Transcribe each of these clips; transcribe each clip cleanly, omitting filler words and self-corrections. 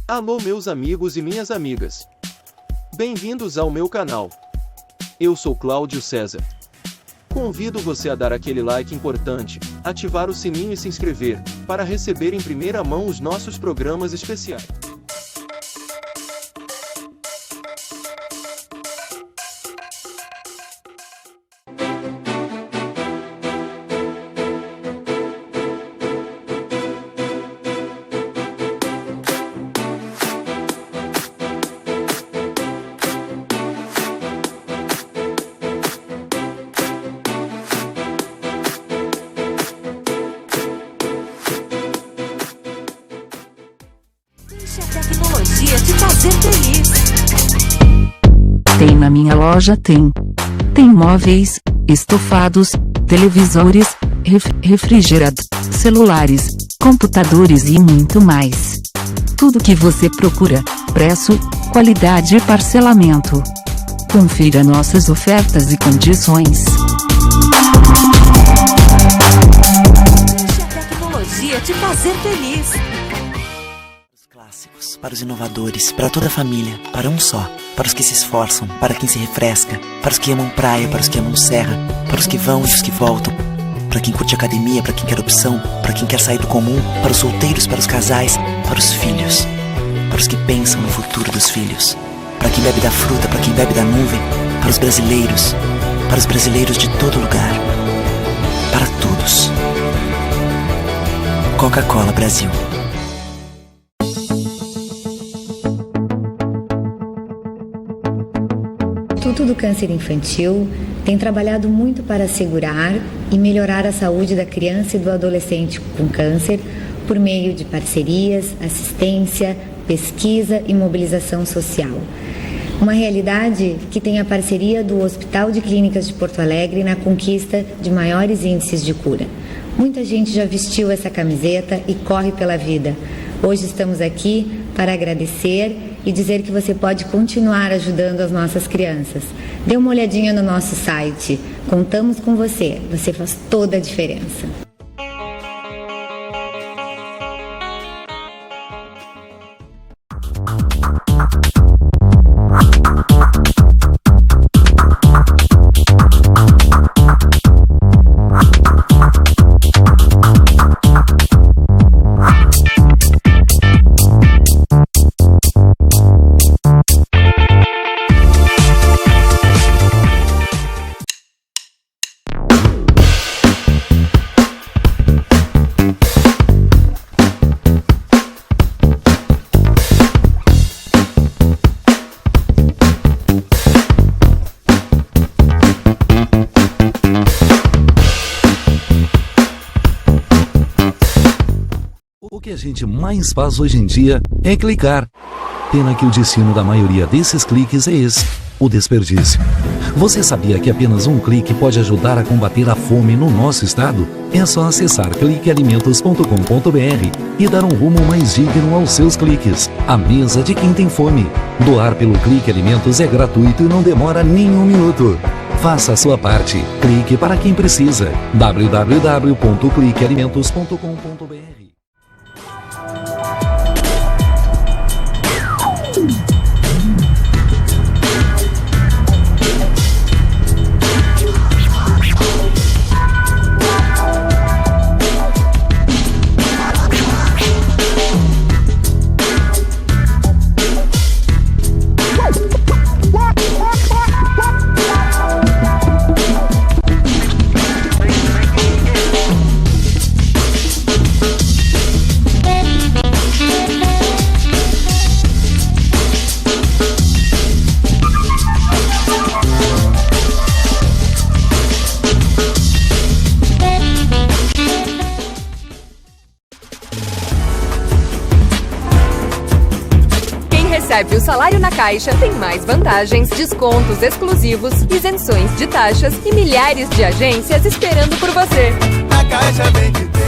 Alô meus amigos e minhas amigas. Bem-vindos ao meu canal. Eu sou Cláudio César. Convido você a dar aquele like importante, ativar o sininho e se inscrever, para receber em primeira mão os nossos programas especiais. Tecnologia te fazer feliz. Tem na minha loja, tem móveis, estofados, televisores, refrigeradores, celulares, computadores e muito mais. Tudo que você procura, preço, qualidade e parcelamento. Confira nossas ofertas e condições. Deixa a tecnologia te fazer feliz. Clássicos, para os inovadores, para toda a família, para um só, para os que se esforçam, para quem se refresca, para os que amam praia, para os que amam serra, para os que vão e os que voltam, para quem curte academia, para quem quer opção, para quem quer sair do comum, para os solteiros, para os casais, para os filhos, para os que pensam no futuro dos filhos, para quem bebe da fruta, para quem bebe da nuvem, para os brasileiros de todo lugar, para todos. Coca-Cola Brasil. O Instituto do Câncer Infantil tem trabalhado muito para assegurar e melhorar a saúde da criança e do adolescente com câncer por meio de parcerias, assistência, pesquisa e mobilização social. Uma realidade que tem a parceria do Hospital de Clínicas de Porto Alegre na conquista de maiores índices de cura. Muita gente já vestiu essa camiseta e corre pela vida. Hoje estamos aqui para agradecer e dizer que você pode continuar ajudando as nossas crianças. Dê uma olhadinha no nosso site. Contamos com você. Você faz toda a diferença. O que a gente mais faz hoje em dia é clicar. Pena que o destino da maioria desses cliques é esse, o desperdício. Você sabia que apenas um clique pode ajudar a combater a fome no nosso estado? É só acessar cliquealimentos.com.br e dar um rumo mais digno aos seus cliques. A mesa de quem tem fome. Doar pelo Clique Alimentos é gratuito e não demora nem um minuto. Faça a sua parte. Clique para quem precisa. www.cliquealimentos.com.br. Recebe o salário na Caixa, tem mais vantagens, descontos exclusivos, isenções de taxas e milhares de agências esperando por você. A Caixa vem que tem.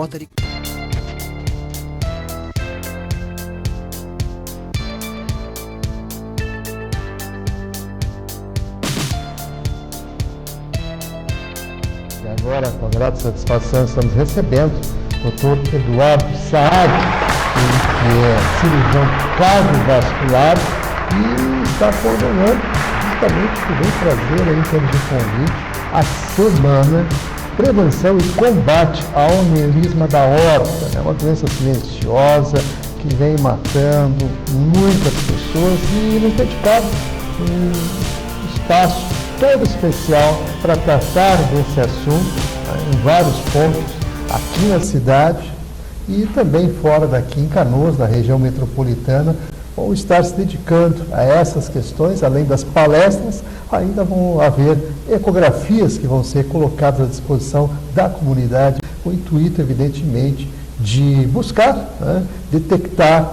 Rotary. E agora, com grande satisfação, estamos recebendo o Dr. Eduardo Saad, que é cirurgião cardiovascular e está coordenando, justamente por bem trazer aí, em termos de convite, a semana Prevenção e Combate ao Aneurisma da Aorta. É uma doença silenciosa que vem matando muitas pessoas e nos dedicamos um espaço todo especial para tratar desse assunto em vários pontos aqui na cidade e também fora daqui em Canoas, na região metropolitana, vão estar se dedicando a essas questões. Além das palestras, ainda vão haver ecografias que vão ser colocadas à disposição da comunidade, com o intuito, evidentemente, de buscar, detectar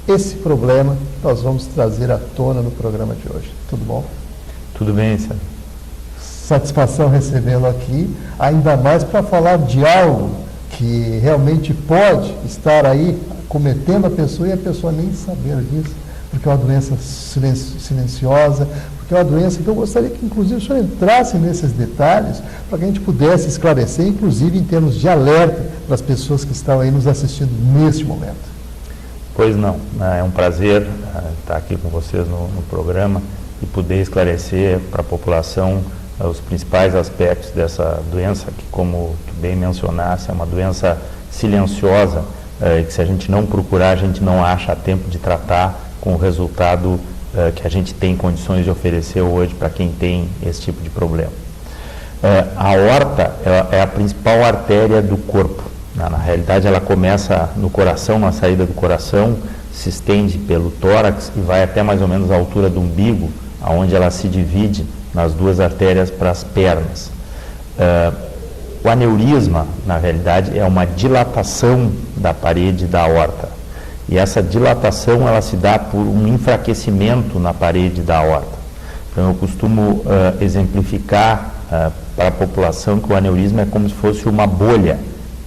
esse problema que nós vamos trazer à tona no programa de hoje. Tudo bom? Tudo bem, Sérgio. Satisfação recebê-lo aqui, ainda mais para falar de algo que realmente pode estar aí cometendo a pessoa e a pessoa nem saber disso, porque é uma doença silenciosa, porque é uma doença que eu gostaria que, inclusive, o senhor entrasse nesses detalhes para que a gente pudesse esclarecer, inclusive em termos de alerta para as pessoas que estão aí nos assistindo neste momento. Pois não, é um prazer estar aqui com vocês no programa e poder esclarecer para a população os principais aspectos dessa doença, que, como tu bem mencionaste, é uma doença silenciosa, que se a gente não procurar, a gente não acha a tempo de tratar com o resultado que a gente tem condições de oferecer hoje para quem tem esse tipo de problema. A aorta é a principal artéria do corpo. Na realidade, ela começa no coração, na saída do coração, se estende pelo tórax e vai até mais ou menos a altura do umbigo, onde ela se divide nas duas artérias para as pernas. O aneurisma, na realidade, é uma dilatação da parede da aorta. E essa dilatação, ela se dá por um enfraquecimento na parede da aorta. Então, eu costumo exemplificar para a população que o aneurisma é como se fosse uma bolha,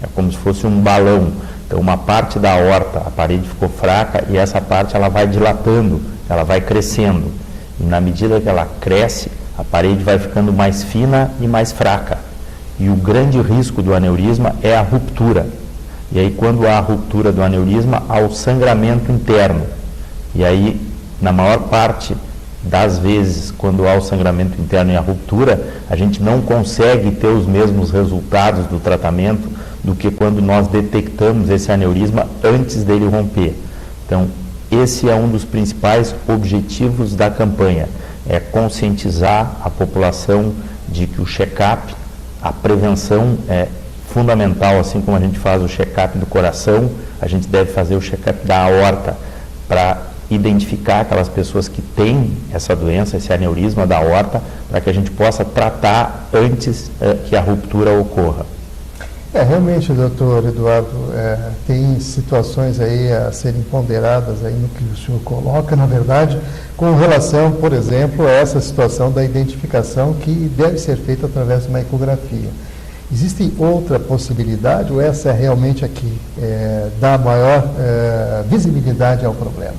é como se fosse um balão. Então, uma parte da aorta, a parede ficou fraca e essa parte ela vai dilatando, ela vai crescendo. E na medida que ela cresce, a parede vai ficando mais fina e mais fraca. E o grande risco do aneurisma é a ruptura. E aí, quando há a ruptura do aneurisma, há o sangramento interno. E aí, na maior parte das vezes, quando há o sangramento interno e a ruptura, a gente não consegue ter os mesmos resultados do tratamento do que quando nós detectamos esse aneurisma antes dele romper. Então, esse é um dos principais objetivos da campanha, é conscientizar a população de que o check-up, a prevenção é fundamental, assim como a gente faz o check-up do coração, a gente deve fazer o check-up da aorta para identificar aquelas pessoas que têm essa doença, esse aneurisma da aorta, para que a gente possa tratar antes que a ruptura ocorra. Realmente, doutor Eduardo, tem situações aí a serem ponderadas aí no que o senhor coloca, na verdade, com relação, por exemplo, a essa situação da identificação que deve ser feita através de uma ecografia. Existe outra possibilidade ou essa é realmente a que dá maior visibilidade ao problema?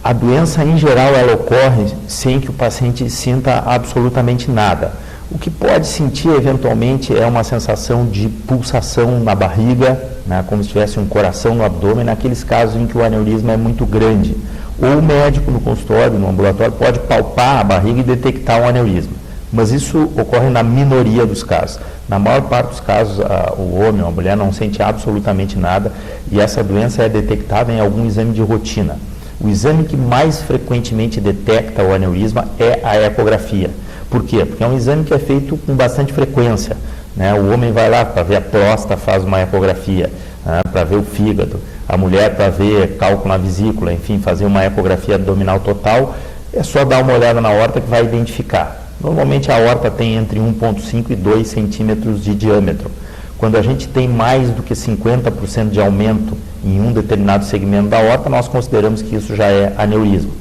A doença, em geral, ela ocorre sem que o paciente sinta absolutamente nada. O que pode sentir, eventualmente, é uma sensação de pulsação na barriga, né, como se tivesse um coração no abdômen, naqueles casos em que o aneurisma é muito grande. Ou o médico no consultório, no ambulatório, pode palpar a barriga e detectar um aneurisma. Mas isso ocorre na minoria dos casos. Na maior parte dos casos, o homem ou a mulher não sente absolutamente nada e essa doença é detectada em algum exame de rotina. O exame que mais frequentemente detecta o aneurisma é a ecografia. Por quê? Porque é um exame que é feito com bastante frequência, né? O homem vai lá para ver a próstata, faz uma ecografia, né? Para ver o fígado. A mulher para ver cálculo na vesícula, enfim, fazer uma ecografia abdominal total. É só dar uma olhada na aorta que vai identificar. Normalmente a aorta tem entre 1,5 e 2 centímetros de diâmetro. Quando a gente tem mais do que 50% de aumento em um determinado segmento da aorta, nós consideramos que isso já é aneurisma.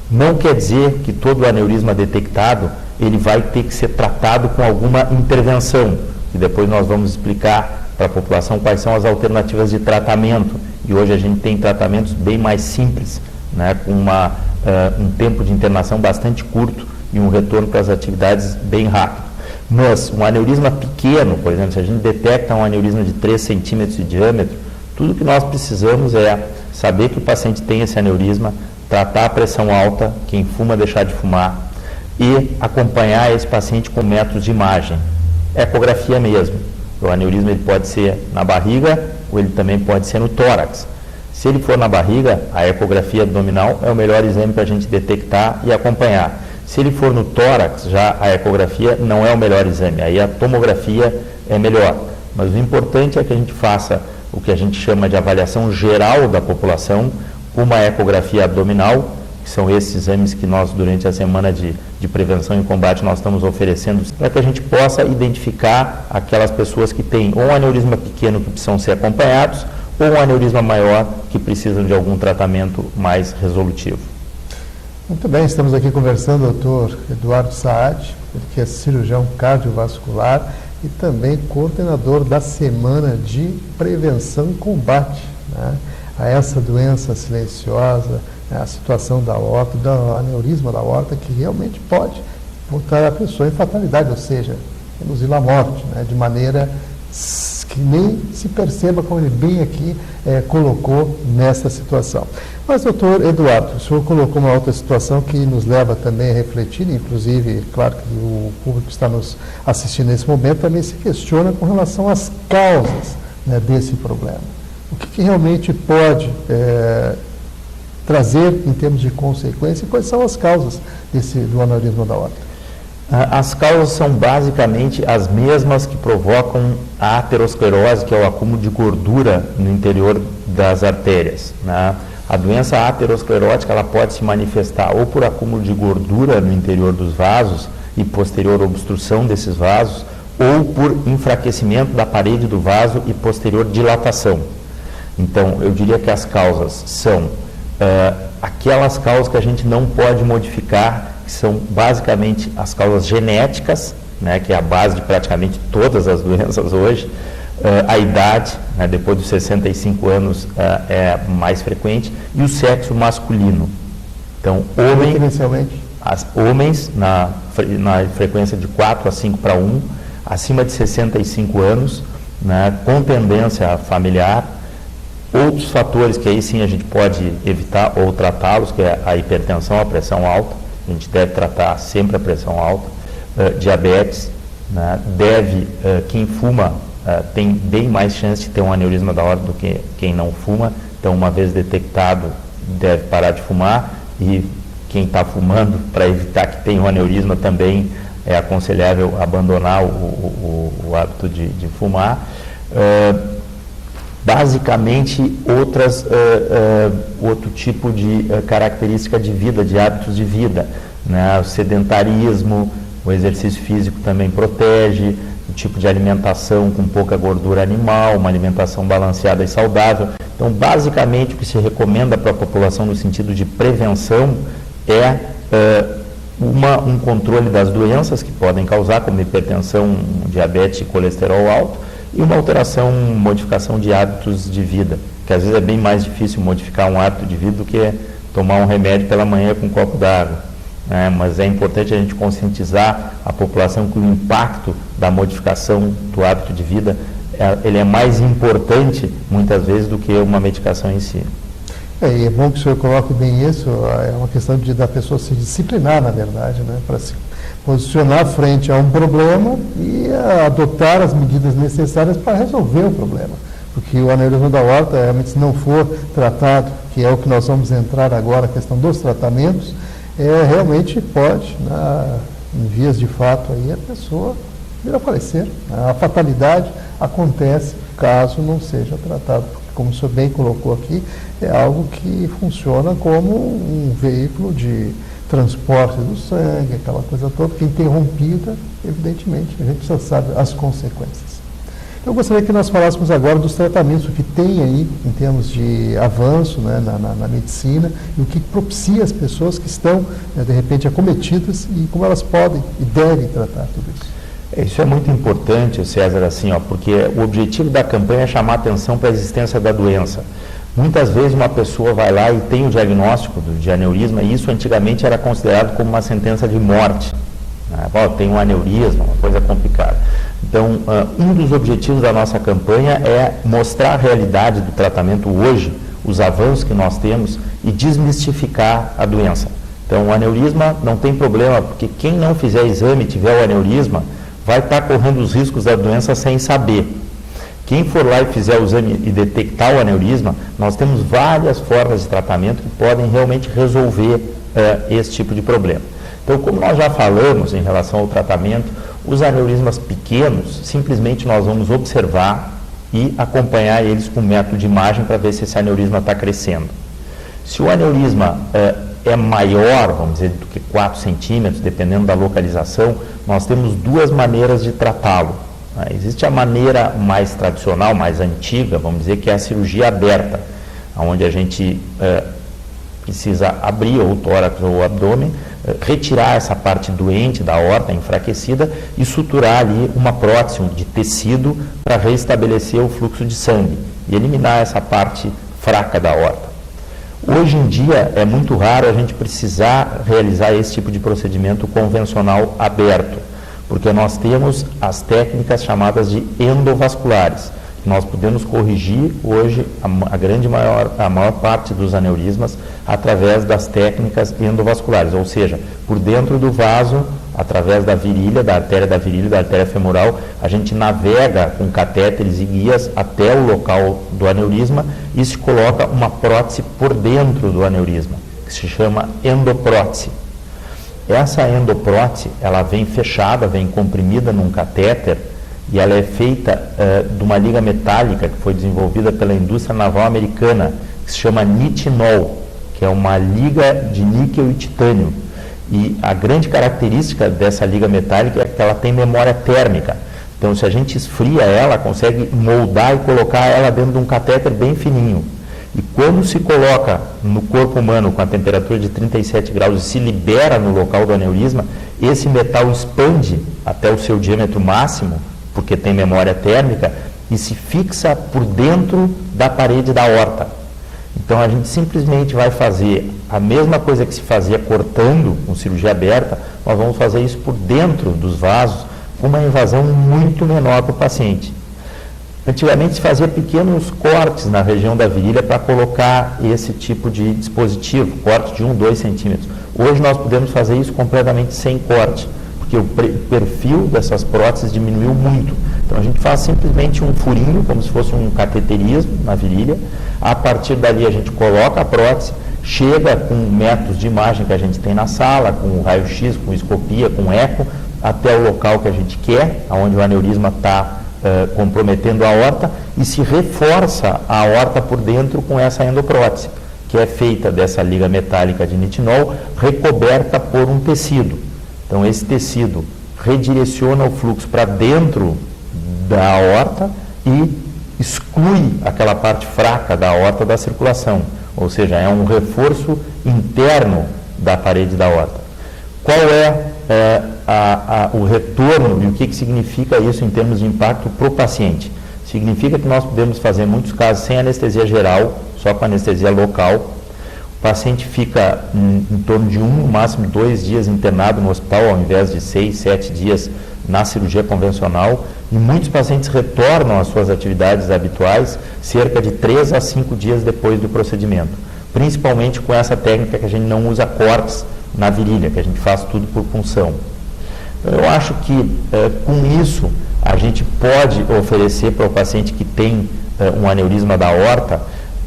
Não quer dizer que todo aneurisma detectado ele vai ter que ser tratado com alguma intervenção, que depois nós vamos explicar para a população quais são as alternativas de tratamento. E hoje a gente tem tratamentos bem mais simples, né, com um tempo de internação bastante curto e um retorno para as atividades bem rápido. Mas um aneurisma pequeno, por exemplo, se a gente detecta um aneurisma de 3 centímetros de diâmetro, tudo que nós precisamos é saber que o paciente tem esse aneurisma, tratar a pressão alta, quem fuma deixar de fumar, e acompanhar esse paciente com métodos de imagem. Ecografia mesmo. O aneurisma ele pode ser na barriga ou ele também pode ser no tórax. Se ele for na barriga, a ecografia abdominal é o melhor exame para a gente detectar e acompanhar. Se ele for no tórax, já a ecografia não é o melhor exame, aí a tomografia é melhor. Mas o importante é que a gente faça o que a gente chama de avaliação geral da população, uma ecografia abdominal, que são esses exames que nós, durante a semana de prevenção e combate, nós estamos oferecendo, para que a gente possa identificar aquelas pessoas que têm ou um aneurisma pequeno que precisam ser acompanhados, ou um aneurisma maior que precisam de algum tratamento mais resolutivo. Muito bem, estamos aqui conversando com o Dr. Eduardo Saad, que é cirurgião cardiovascular e também coordenador da Semana de Prevenção e Combate, né, a essa doença silenciosa, a situação da aorta, do aneurisma da aorta, que realmente pode botar a pessoa em fatalidade, ou seja, reduzir a morte, né, de maneira que nem se perceba, como ele bem aqui colocou nessa situação. Mas, doutor Eduardo, o senhor colocou uma outra situação que nos leva também a refletir, inclusive, claro que o público que está nos assistindo nesse momento também se questiona com relação às causas, né, desse problema. O que realmente pode trazer em termos de consequência e quais são as causas do aneurisma da aorta? As causas são basicamente as mesmas que provocam a aterosclerose, que é o acúmulo de gordura no interior das artérias, né? A doença aterosclerótica ela pode se manifestar ou por acúmulo de gordura no interior dos vasos e posterior obstrução desses vasos, ou por enfraquecimento da parede do vaso e posterior dilatação. Então, eu diria que as causas são aquelas causas que a gente não pode modificar, que são basicamente as causas genéticas, né, que é a base de praticamente todas as doenças hoje. A idade, né, depois dos 65 anos, é mais frequente, e o sexo masculino. Então, homens na frequência de 4 a 5 para 1, acima de 65 anos, né, com tendência familiar. Outros fatores que aí sim a gente pode evitar ou tratá-los, que é a hipertensão, a pressão alta, a gente deve tratar sempre a pressão alta, diabetes, né, quem fuma tem bem mais chance de ter um aneurisma da aorta do que quem não fuma, então uma vez detectado deve parar de fumar, e quem está fumando, para evitar que tenha um aneurisma, também é aconselhável abandonar o hábito de fumar. Basicamente, outro tipo de característica de vida, de hábitos de vida, né? O sedentarismo, o exercício físico também protege, o tipo de alimentação com pouca gordura animal, uma alimentação balanceada e saudável. Então, basicamente, o que se recomenda para a população no sentido de prevenção é um controle das doenças que podem causar, como hipertensão, diabetes e colesterol alto, e uma modificação de hábitos de vida, que às vezes é bem mais difícil modificar um hábito de vida do que tomar um remédio pela manhã com um copo d'água, né? Mas é importante a gente conscientizar a população que o impacto da modificação do hábito de vida ele é mais importante, muitas vezes, do que uma medicação em si. E é bom que o senhor coloque bem isso, é uma questão da pessoa se disciplinar, na verdade, né, para se posicionar frente a um problema e adotar as medidas necessárias para resolver o problema. Porque o aneurisma da aorta, realmente, se não for tratado, que é o que nós vamos entrar agora, a questão dos tratamentos, realmente pode, em vias de fato, aí a pessoa vir a falecer. A fatalidade acontece caso não seja tratado. Porque, como o senhor bem colocou aqui, é algo que funciona como um veículo de transporte do sangue, aquela coisa toda, que interrompida, evidentemente, a gente já sabe as consequências. Eu gostaria que nós falássemos agora dos tratamentos, o que tem aí em termos de avanço, né, na medicina, e o que propicia as pessoas que estão, de repente, acometidas, e como elas podem e devem tratar tudo isso. Isso é muito importante, César, assim, porque o objetivo da campanha é chamar atenção para a existência da doença. Muitas vezes uma pessoa vai lá e tem o diagnóstico de aneurisma, e isso antigamente era considerado como uma sentença de morte. Tem um aneurisma, uma coisa complicada. Então, um dos objetivos da nossa campanha é mostrar a realidade do tratamento hoje, os avanços que nós temos e desmistificar a doença. Então, o aneurisma não tem problema, porque quem não fizer exame e tiver o aneurisma vai estar correndo os riscos da doença sem saber. Quem for lá e fizer o exame e detectar o aneurisma, nós temos várias formas de tratamento que podem realmente resolver esse tipo de problema. Então, como nós já falamos em relação ao tratamento, os aneurismas pequenos, simplesmente nós vamos observar e acompanhar eles com método de imagem para ver se esse aneurisma está crescendo. Se o aneurisma é maior, vamos dizer, do que 4 centímetros, dependendo da localização, nós temos 2 maneiras de tratá-lo. Existe a maneira mais tradicional, mais antiga, vamos dizer, que é a cirurgia aberta, onde a gente precisa abrir ou o tórax ou o abdômen, retirar essa parte doente da aorta enfraquecida e suturar ali uma prótese de tecido para restabelecer o fluxo de sangue e eliminar essa parte fraca da aorta. Hoje em dia é muito raro a gente precisar realizar esse tipo de procedimento convencional aberto, porque nós temos as técnicas chamadas de endovasculares. Nós podemos corrigir hoje a maior parte dos aneurismas através das técnicas endovasculares, ou seja, por dentro do vaso, através da virilha, da artéria da artéria femoral, a gente navega com catéteres e guias até o local do aneurisma e se coloca uma prótese por dentro do aneurisma, que se chama endoprótese. Essa endoprótese, ela vem fechada, vem comprimida num catéter, e ela é feita de uma liga metálica que foi desenvolvida pela indústria naval americana, que se chama nitinol, que é uma liga de níquel e titânio. E a grande característica dessa liga metálica é que ela tem memória térmica. Então, se a gente esfria ela, consegue moldar e colocar ela dentro de um catéter bem fininho. E quando se coloca no corpo humano com a temperatura de 37 graus e se libera no local do aneurisma, esse metal expande até o seu diâmetro máximo, porque tem memória térmica, e se fixa por dentro da parede da aorta. Então a gente simplesmente vai fazer a mesma coisa que se fazia cortando com cirurgia aberta, nós vamos fazer isso por dentro dos vasos, com uma invasão muito menor para o paciente. Antigamente se fazia pequenos cortes na região da virilha para colocar esse tipo de dispositivo, corte de 1, 2 centímetros. Hoje nós podemos fazer isso completamente sem corte, porque o perfil dessas próteses diminuiu muito. Então a gente faz simplesmente um furinho, como se fosse um cateterismo na virilha. A partir dali a gente coloca a prótese, chega com métodos de imagem que a gente tem na sala, com raio-x, com escopia, com eco, até o local que a gente quer, onde o aneurisma está comprometendo a aorta, e se reforça a aorta por dentro com essa endoprótese, que é feita dessa liga metálica de nitinol, recoberta por um tecido. Então, esse tecido redireciona o fluxo para dentro da aorta e exclui aquela parte fraca da aorta da circulação, ou seja, é um reforço interno da parede da aorta. Qual é o retorno e o que significa isso em termos de impacto para o paciente? Significa que nós podemos fazer muitos casos sem anestesia geral, só com anestesia local. O paciente fica em torno de 1, no máximo 2 dias internado no hospital, ao invés de 6, 7 dias na cirurgia convencional, e muitos pacientes retornam às suas atividades habituais cerca de 3 a 5 dias depois do procedimento, principalmente com essa técnica que a gente não usa cortes na virilha, que a gente faz tudo por punção. Então, eu acho que com isso a gente pode oferecer para o paciente que tem um aneurisma da aorta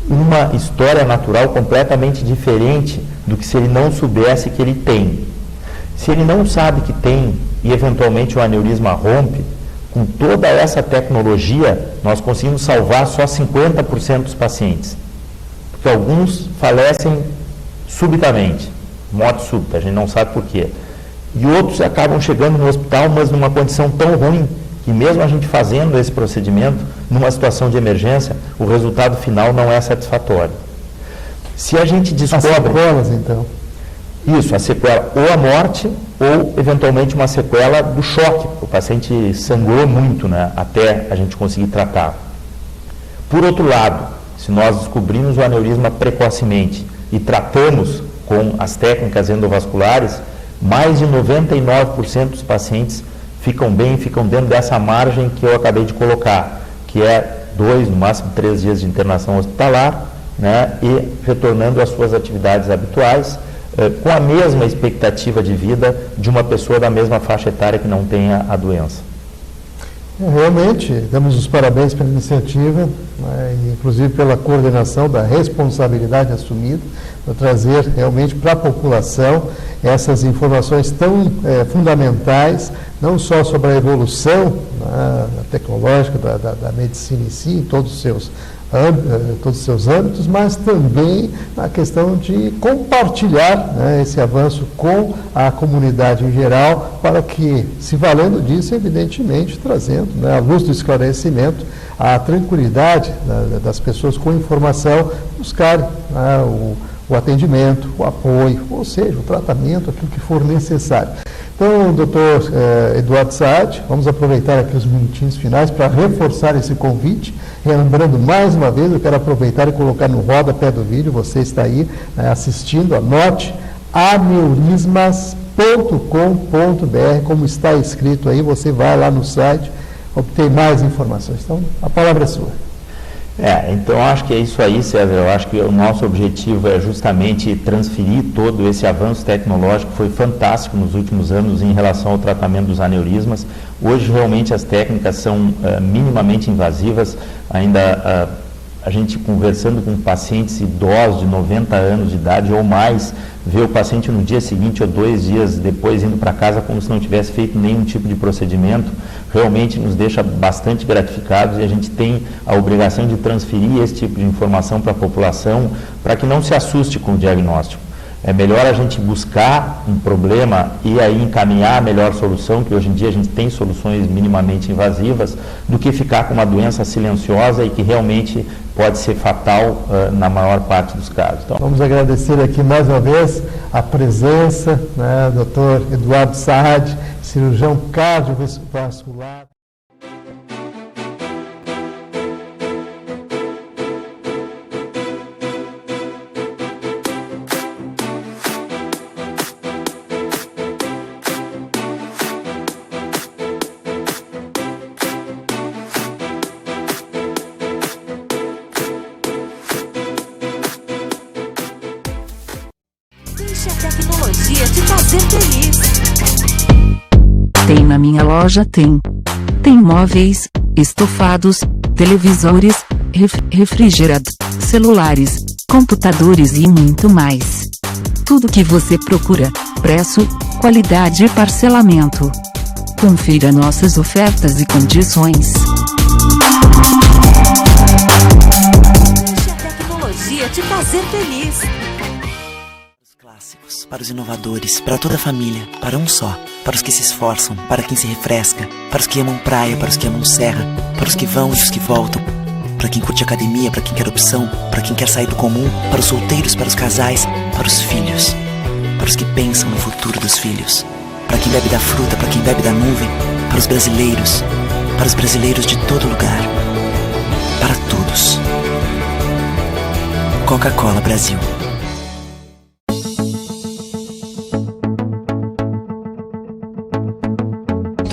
uma história natural completamente diferente do que se ele não soubesse que ele tem. Se ele não sabe que tem e eventualmente o aneurisma rompe, com toda essa tecnologia nós conseguimos salvar só 50% dos pacientes, porque alguns falecem subitamente, morte súbita, a gente não sabe por quê, e outros acabam chegando no hospital, mas numa condição tão ruim que mesmo a gente fazendo esse procedimento, numa situação de emergência, o resultado final não é satisfatório. Se a gente descobre... As sequelas, então? Isso, a sequela ou a morte, ou eventualmente uma sequela do choque. O paciente sangrou muito, né, até a gente conseguir tratar. Por outro lado, se nós descobrimos o aneurisma precocemente e tratamos com as técnicas endovasculares, mais de 99% dos pacientes ficam bem, ficam dentro dessa margem que eu acabei de colocar, que é 2, no máximo 3 dias de internação hospitalar, né, e retornando às suas atividades habituais, com a mesma expectativa de vida de uma pessoa da mesma faixa etária que não tenha a doença. Realmente, damos os parabéns pela iniciativa, né, inclusive pela coordenação da responsabilidade assumida, para trazer realmente para a população essas informações tão fundamentais, não só sobre a evolução, né, tecnológica da medicina em si, em todos os seus âmbitos, mas também a questão de compartilhar, né, esse avanço com a comunidade em geral, para que, se valendo disso, evidentemente, trazendo, né, à luz do esclarecimento, a tranquilidade, né, das pessoas com informação, buscarem, né, o atendimento, o apoio, ou seja, o tratamento, aquilo que for necessário. Então, doutor Eduardo Saad, vamos aproveitar aqui os minutinhos finais para reforçar esse convite. Lembrando mais uma vez, eu quero aproveitar e colocar no rodapé do vídeo, você está aí, né, assistindo, anote, aneurismas.com.br, como está escrito aí, você vai lá no site, obter mais informações. Então, a palavra é sua. Então acho que é isso aí, César. Eu acho que o nosso objetivo é justamente transferir todo esse avanço tecnológico que foi fantástico nos últimos anos em relação ao tratamento dos aneurismas. Hoje realmente as técnicas são minimamente invasivas. Ainda a gente conversando com pacientes idosos de 90 anos de idade ou mais, vê o paciente no dia seguinte ou 2 dias depois indo para casa como se não tivesse feito nenhum tipo de procedimento, realmente nos deixa bastante gratificados, e a gente tem a obrigação de transferir esse tipo de informação para a população, para que não se assuste com o diagnóstico. É melhor a gente buscar um problema e aí encaminhar a melhor solução, que hoje em dia a gente tem soluções minimamente invasivas, do que ficar com uma doença silenciosa e que realmente pode ser fatal na maior parte dos casos. Então, vamos agradecer aqui mais uma vez a presença, né, do Dr. Eduardo Saad, cirurgião cardiovascular. Deixe a tecnologia te fazer feliz. Tem na minha loja, tem móveis, estofados, televisores, refrigerados, celulares, computadores e muito mais. Tudo que você procura, preço, qualidade e parcelamento. Confira nossas ofertas e condições. Deixe a tecnologia te fazer feliz. Clássicos, para os inovadores, para toda a família, para um só, para os que se esforçam, para quem se refresca, para os que amam praia, para os que amam serra, para os que vão e os que voltam, para quem curte academia, para quem quer opção, para quem quer sair do comum, para os solteiros, para os casais, para os filhos, para os que pensam no futuro dos filhos, para quem bebe da fruta, para quem bebe da nuvem, para os brasileiros de todo lugar, para todos. Coca-Cola Brasil.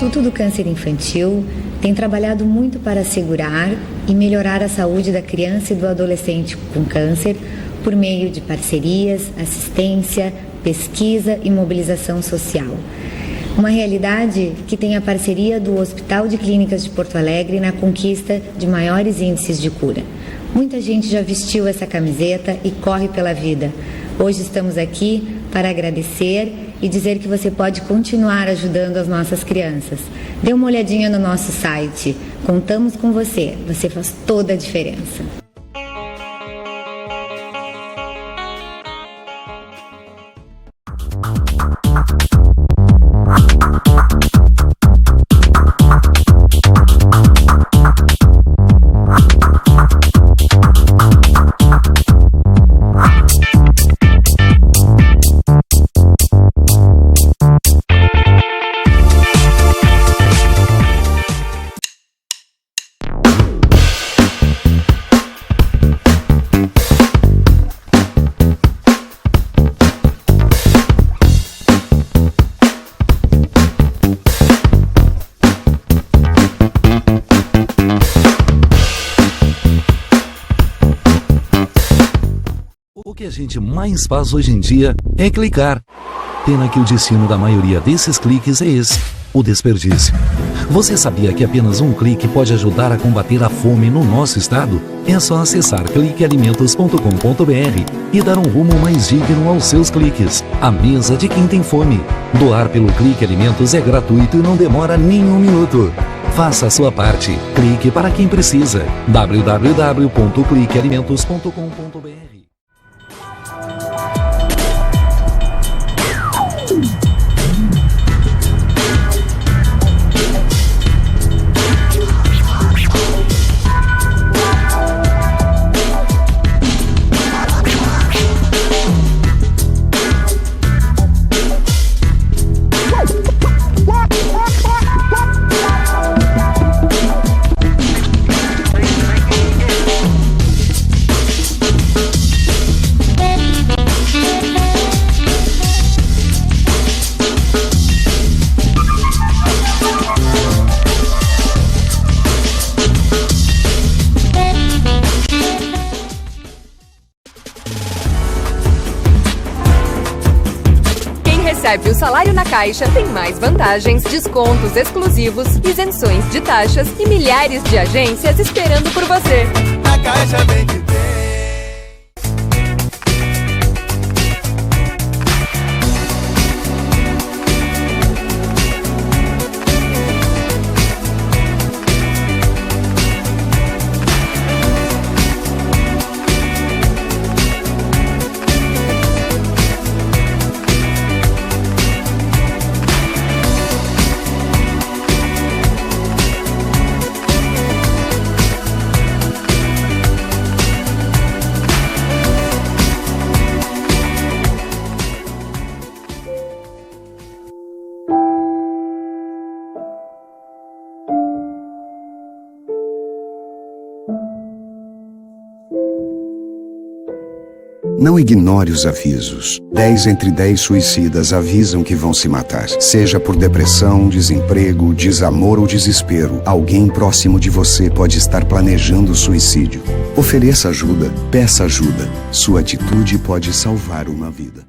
O Instituto do Câncer Infantil tem trabalhado muito para assegurar e melhorar a saúde da criança e do adolescente com câncer por meio de parcerias, assistência, pesquisa e mobilização social. Uma realidade que tem a parceria do Hospital de Clínicas de Porto Alegre na conquista de maiores índices de cura. Muita gente já vestiu essa camiseta e corre pela vida. Hoje estamos aqui para agradecer e dizer que você pode continuar ajudando as nossas crianças. Dê uma olhadinha no nosso site. Contamos com você. Você faz toda a diferença. que a gente mais faz hoje em dia é clicar. Pena que o destino da maioria desses cliques é esse, o desperdício. Você sabia que apenas um clique pode ajudar a combater a fome no nosso estado? É só acessar cliquealimentos.com.br e dar um rumo mais digno aos seus cliques. A mesa de quem tem fome. Doar pelo Clique Alimentos é gratuito e não demora nem um minuto. Faça a sua parte. Clique para quem precisa. www.cliquealimentos.com.br. Recebe o salário na Caixa, tem mais vantagens, descontos exclusivos, isenções de taxas e milhares de agências esperando por você. A Caixa vem que tem. Não ignore os avisos. 10 entre 10 suicidas avisam que vão se matar. Seja por depressão, desemprego, desamor ou desespero, alguém próximo de você pode estar planejando suicídio. Ofereça ajuda, peça ajuda. Sua atitude pode salvar uma vida.